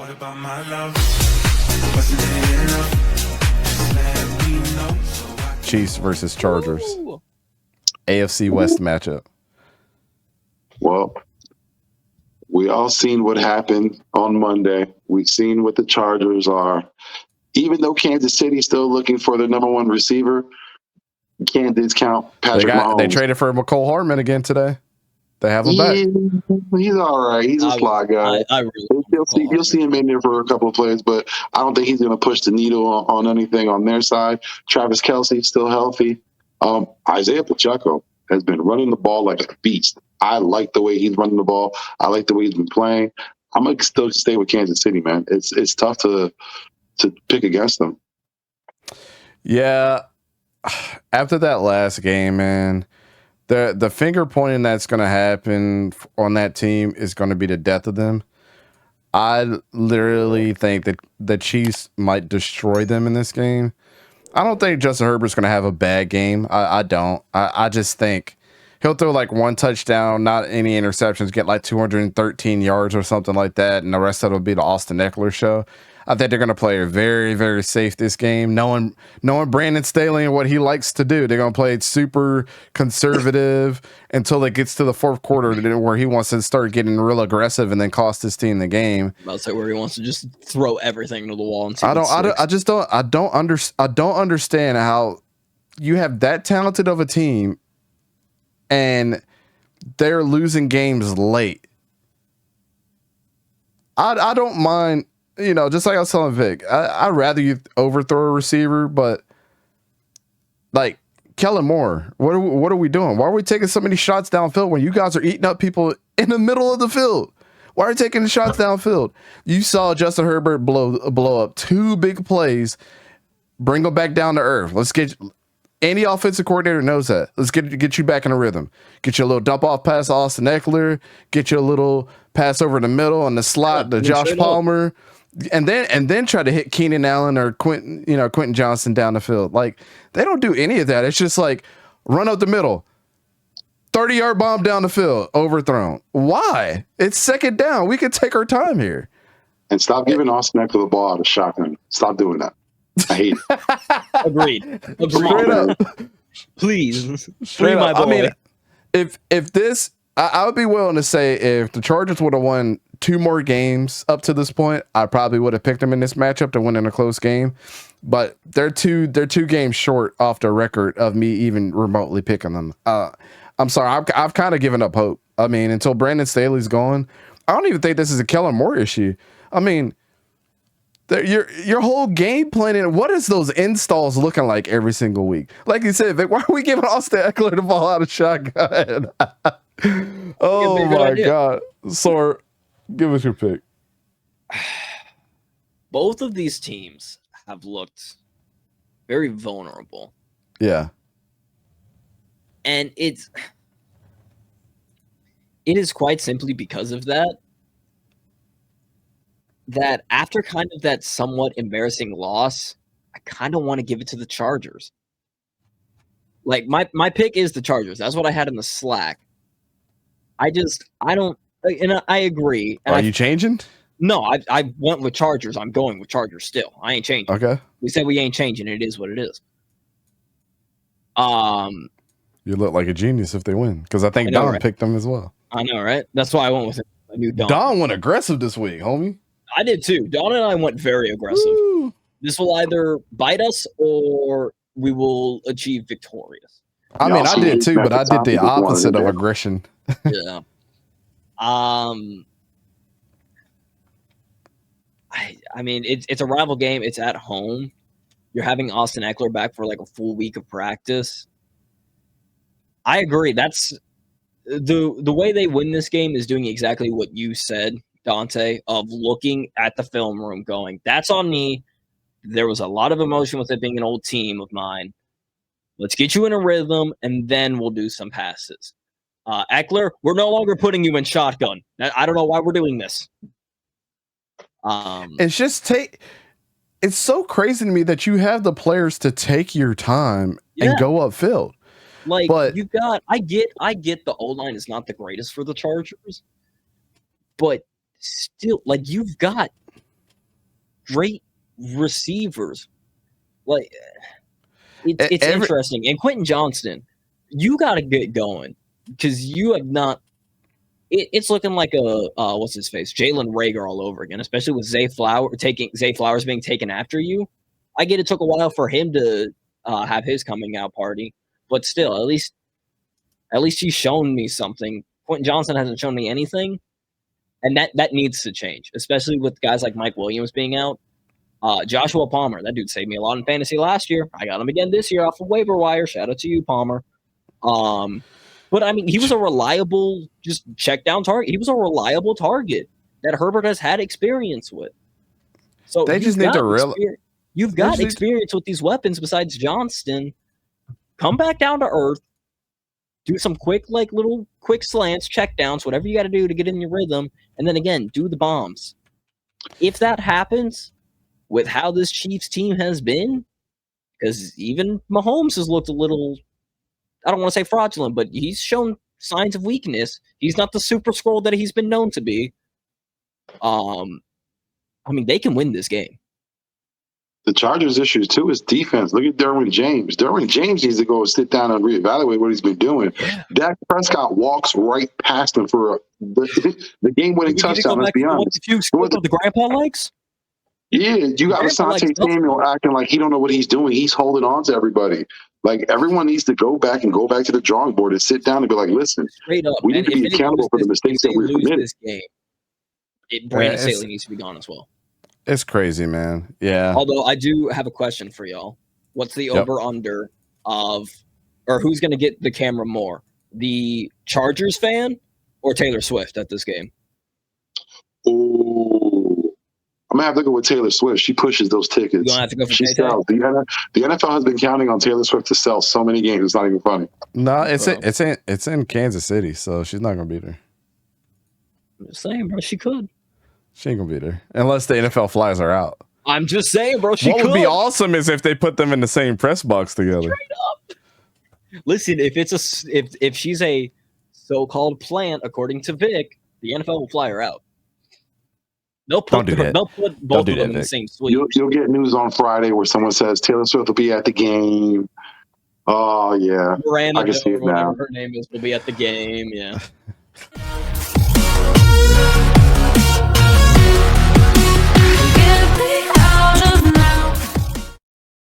What about my love? Wasn't it enough? Just let me know so I can Chiefs versus Chargers. Ooh. AFC West matchup. Well, we all seen what happened on Monday. We've seen what the Chargers are. Even though Kansas City's still looking for their number one receiver, you can't discount Patrick Mahomes. They traded for McCole Hardman again today. They have him back. He's all right. He's a slot guy. I really You'll see him in there for a couple of plays, but I don't think he's going to push the needle on anything on their side. Travis Kelce still healthy. Isaiah Pacheco has been running the ball like a beast. I like the way he's running the ball. I like the way he's been playing. I'm going to still stay with Kansas City, man. It's tough to pick against them. Yeah. After that last game, man, the finger pointing that's going to happen on that team is going to be the death of them. I literally think that the Chiefs might destroy them in this game. I don't think Justin Herbert's going to have a bad game. I don't. I just think he'll throw like one touchdown, not any interceptions, get like 213 yards or something like that, and the rest of it will be the Austin Eckler show. I think they're going to play very, very safe this game, knowing Brandon Staley and what he likes to do. They're going to play it super conservative until it gets to the fourth quarter where he wants to start getting real aggressive and then cost his team the game. I'm about to say where he wants to just throw everything to the wall. And see I don't understand how you have that talented of a team and they're losing games late. I don't mind. You know, just like I was telling Vic, I'd rather you overthrow a receiver, but like Kellen Moore, what are we doing? Why are we taking so many shots downfield when you guys are eating up people in the middle of the field? Why are you taking the shots downfield? You saw Justin Herbert blow up two big plays, bring them back down to earth. Let's get any offensive coordinator knows that. Let's get you back in a rhythm. Get you a little dump off pass to Austin Eckler. Get you a little pass over the middle and the slot to Josh Palmer. And then try to hit Keenan Allen or Quentin Johnson down the field. Like, they don't do any of that. It's just like run up the middle, 30-yard bomb down the field, overthrown. Why? It's second down. We could take our time here. And stop giving Austin Eckler the ball out of shotgun. Stop doing that. I hate it. Agreed. Straight up. Please. Straight my up. boy. I mean, if this, I would be willing to say if the Chargers would have won 2 more games up to this point, I probably would have picked them in this matchup to win in a close game. But they're two games short off the record of me even remotely picking them. I'm sorry, I've kind of given up hope. I mean, until Brandon Staley's gone, I don't even think this is a Kellen Moore issue. I mean, your whole game planning, what is those installs looking like every single week? Like you said, Vic, why are we giving Austin Eckler the ball out of shotgun? Oh my God. So give us your pick. Both of these teams have looked very vulnerable. Yeah. And it is quite simply because of that after kind of that somewhat embarrassing loss, I kind of want to give it to the Chargers. Like my pick is the Chargers. That's what I had in the Slack. I don't, and I agree. And Are you changing? No, I went with Chargers. I'm going with Chargers still. I ain't changing. Okay. We said we ain't changing. It is what it is. You look like a genius if they win, because I think Don picked them as well. I know, right? That's why I went with a new Don. Don went aggressive this week, homie. I did too. Don and I went very aggressive. Woo. This will either bite us or we will achieve victorious. I mean, I did too, but I did the opposite of aggression. Yeah. I mean, it's a rival game. It's at home. You're having Austin Eckler back for like a full week of practice. I agree. That's the way they win this game is doing exactly what you said, Dante, of looking at the film room going, that's on me. There was a lot of emotion with it being an old team of mine. Let's get you in a rhythm, and then we'll do some passes. Eckler, we're no longer putting you in shotgun. I don't know why we're doing this. It's just it's so crazy to me that you have the players to take your time and go upfield. Like, but you got, I get the O-line is not the greatest for the Chargers, but still, like, you've got great receivers. Like it's Every- interesting. And Quentin Johnston, you got to get going because you have not. It's looking like a what's his face, Jalen Reagor all over again, especially with Zay Flowers being taken after you. I get it took a while for him to have his coming out party, but still, at least he's shown me something. Quentin Johnson hasn't shown me anything, and that needs to change, especially with guys like Mike Williams being out. Joshua Palmer, that dude saved me a lot in fantasy last year. I got him again this year off of waiver wire. Shout out to you, Palmer. But I mean, he was a reliable, just check down target. He was a reliable target that Herbert has had experience with. So They just need to you've got experience with these weapons besides Johnston. Come back down to earth. Do some little quick slants, check downs, whatever you got to do to get in your rhythm, and then again, do the bombs. If that happens, with how this Chiefs team has been, because even Mahomes has looked a little, I don't want to say fraudulent, but he's shown signs of weakness. He's not the super scroll that he's been known to be. I mean, they can win this game. The Chargers' issues too is defense. Look at Derwin James. Derwin James needs to go sit down and reevaluate what he's been doing. Dak Prescott walks right past him for the game-winning touchdown. Let's be honest. What the grandpa likes? Yeah, you got Asante Samuel acting like he don't know what he's doing. He's holding on to everybody. Like, everyone needs to go back to the drawing board and sit down and be like, listen, straight up, we need to be accountable for the mistakes that we've committed. This game, Brandon Staley needs to be gone as well. It's crazy, man. Yeah. Although I do have a question for y'all. What's the over-under of, or who's going to get the camera more? The Chargers fan or Taylor Swift at this game? Oh, I'm going to have to go with Taylor Swift. She pushes those tickets. You're going to have to go for She sells. The NFL has been counting on Taylor Swift to sell so many games. It's not even funny. No, it's in Kansas City, so she's not going to beat her. I'm just saying, bro. She could. She ain't gonna be there unless the NFL flies her out. I'm just saying, bro. What would be awesome is if they put them in the same press box together. Straight up. Listen, if she's a so-called plant, according to Vic, the NFL will fly her out. They'll put both of them in the same suite. You'll get news on Friday where someone says Taylor Swift will be at the game. Oh yeah, Miranda, I can see it now. Her name will be at the game. Yeah.